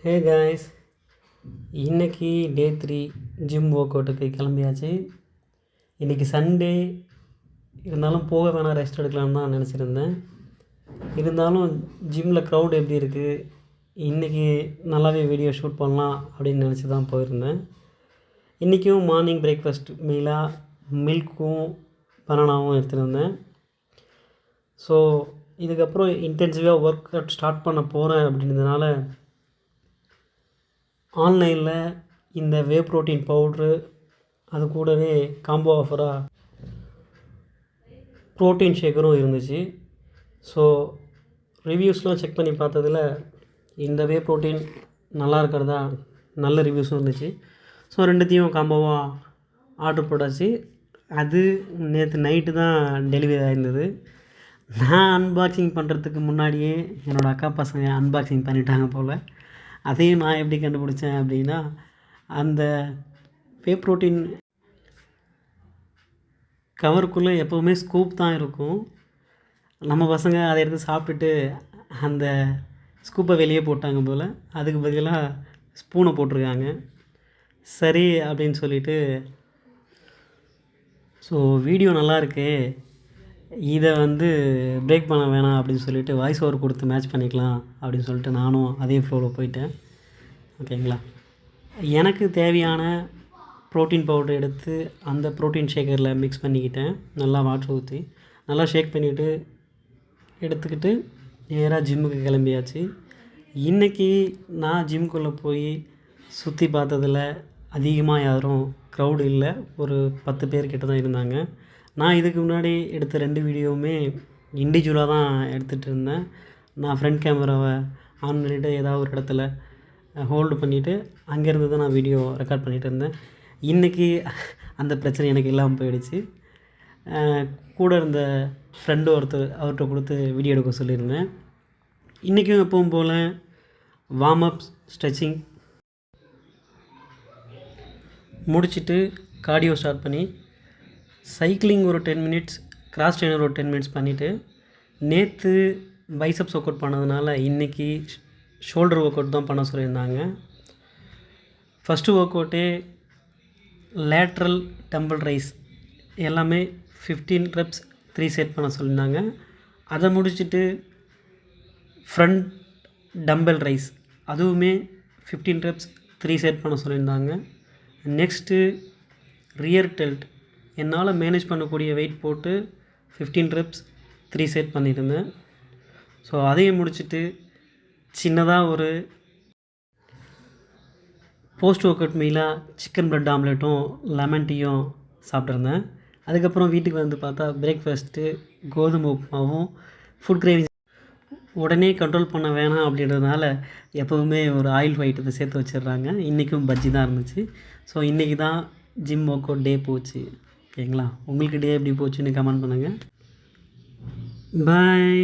Hey guys, இன்றைக்கி டே 3 gym work அவுட்டுக்கு கிளம்பியாச்சு. இன்றைக்கி சண்டே இருந்தாலும் போக வேணாம், ரெஸ்ட் எடுக்கலான்னு தான் நினச்சிருந்தேன். இருந்தாலும் ஜிம்மில் க்ரௌட் எப்படி இருக்குது, இன்றைக்கி நல்லாவே வீடியோ ஷூட் பண்ணலாம் அப்படின்னு நினச்சி தான் போயிருந்தேன். இன்றைக்கும் மார்னிங் பிரேக்ஃபாஸ்ட் மீலாக மில்க்கும் பனானாவும் எடுத்துருந்தேன். ஸோ இதுக்கப்புறம் இன்டென்சிவாக ஒர்க் அவுட் ஸ்டார்ட் பண்ண போகிறேன் அப்படின்றதுனால ஆன்லைனில் இந்த வே ப்ரோட்டீன் பவுட்ரு அது கூடவே காம்போ ஆஃபராக ப்ரோட்டீன் ஷேக்கரும் இருந்துச்சு. ஸோ ரிவ்யூஸ்லாம் செக் பண்ணி பார்த்ததில் இந்த வே ப்ரோட்டீன் நல்லா இருக்கிறதா நல்ல ரிவ்யூஸும் இருந்துச்சு. ஸோ ரெண்டுத்தையும் காம்போவாக ஆர்டர் போட்டாச்சு. அது நேற்று நைட்டு தான் டெலிவரி ஆகிருந்தது. நான் அன்பாக்சிங் பண்ணுறதுக்கு முன்னாடியே என்னோடய அக்கா பசங்க அன்பாக்சிங் பண்ணிட்டாங்க போல். அதையும் நான் எப்படி கண்டுபிடிச்சேன் அப்படின்னா, அந்த வே ப்ரோட்டீன் கவருக்குள்ளே எப்போவுமே ஸ்கூப் தான் இருக்கும். நம்ம பசங்க அதை எடுத்து சாப்பிட்டுட்டு அந்த ஸ்கூப்பை வெளியே போட்டாங்க போல். அதுக்கு பதிலாக ஸ்பூனை போட்டிருக்காங்க. சரி அப்படின்னு சொல்லிவிட்டு, ஸோ வீடியோ நல்லா இருக்கே, இதை பிரேக் பண்ண வேணாம் அப்படின்னு சொல்லிவிட்டு வாய்ஸ் ஓவர் கொடுத்து மேட்ச் பண்ணிக்கலாம் அப்படின்னு சொல்லிட்டு நானும் அதே ஃப்ளோவில் போயிட்டேன். ஓகேங்களா, எனக்கு தேவையான ப்ரோட்டீன் பவுடர் எடுத்து அந்த ப்ரோட்டீன் ஷேக்கரில் மிக்ஸ் பண்ணிக்கிட்டேன். நல்லா வாட்டர் ஊற்றி நல்லா ஷேக் பண்ணிவிட்டு எடுத்துக்கிட்டு நேராக ஜிம்முக்கு கிளம்பியாச்சு. இன்றைக்கி நான் ஜிம்குள்ளே போய் சுற்றி பார்த்ததில் அதிகமாக யாரும் க்ரௌடு இல்லை. ஒரு 10 பேர்கிட்ட தான் இருந்தாங்க. நான் இதுக்கு முன்னாடி எடுத்த 2 வீடியோவுமே இண்டிவிஜுவலாக தான் எடுத்துகிட்டு இருந்தேன். நான் ஃப்ரண்ட் கேமராவை ஆன் பண்ணிவிட்டு ஏதாவது ஒரு இடத்துல ஹோல்டு பண்ணிவிட்டு அங்கேருந்து தான் நான் வீடியோ ரெக்கார்ட் பண்ணிகிட்டு இருந்தேன். இன்றைக்கி அந்த பிரச்சனை எனக்கு இல்லாமல் போயிடுச்சு. கூட இருந்த ஃப்ரெண்டு ஒருத்தர், அவர்கிட்ட கொடுத்து வீடியோ எடுக்க சொல்லியிருந்தேன். இன்றைக்கும் எப்பவும் போல் வார்ம் அப், ஸ்ட்ரெச்சிங் முடிச்சுட்டு கார்டியோ ஸ்டார்ட் பண்ணி சைக்கிளிங் ஒரு 10 மினிட்ஸ், கிராஸ் ட்ரெயினர் ஒரு 10 மினிட்ஸ் பண்ணிவிட்டு, நேற்று பைசப்ஸ் ஒர்க் அவுட் பண்ணதுனால இன்றைக்கி ஷோல்டர் ஒர்க் அவுட் தான் பண்ண சொல்லியிருந்தாங்க. ஃபஸ்ட்டு ஒர்க் அவுட்டே லேட்ரல் டம்பிள் ரைஸ் எல்லாமே 15 ரெப்ஸ் 3 செட் பண்ண சொல்லியிருந்தாங்க. அதை முடிச்சுட்டு ஃப்ரண்ட் டம்பல் ரைஸ் அதுவுமே 15 ரெப்ஸ் 3 செட் பண்ண சொல்லியிருந்தாங்க. நெக்ஸ்ட்டு ரியர் டெல்ட் என்னால் மேனேஜ் பண்ணக்கூடிய வெயிட் போட்டு 15 ரெப்ஸ் 3 செட் பண்ணியிருந்தேன். ஸோ அதையும் முடிச்சுட்டு சின்னதாக ஒரு போஸ்ட் ஒர்க் அவுட் மீலாக சிக்கன் பிரெட் ஆம்லேட்டும் லெமன் டீயும் சாப்பிட்ருந்தேன். அதுக்கப்புறம் வீட்டுக்கு பார்த்தா பிரேக்ஃபாஸ்ட்டு கோதுமை உப்புமாவும் ஃபுட் கிரேவிங் உடனே கண்ட்ரோல் பண்ண வேணாம் அப்படின்றதுனால எப்போவுமே ஒரு ஆயில் ஐட்டத்தை சேர்த்து வச்சிடுறாங்க. இன்றைக்கும் பஜ்ஜி தான் இருந்துச்சு. ஸோ இன்றைக்கி தான் ஜிம் ஒர்க் அவுட் டே போச்சு. ஓகேங்களா, உங்களுக்கு டே எப்படி போச்சுன்னு கமெண்ட் பண்ணுங்கள். பாய்.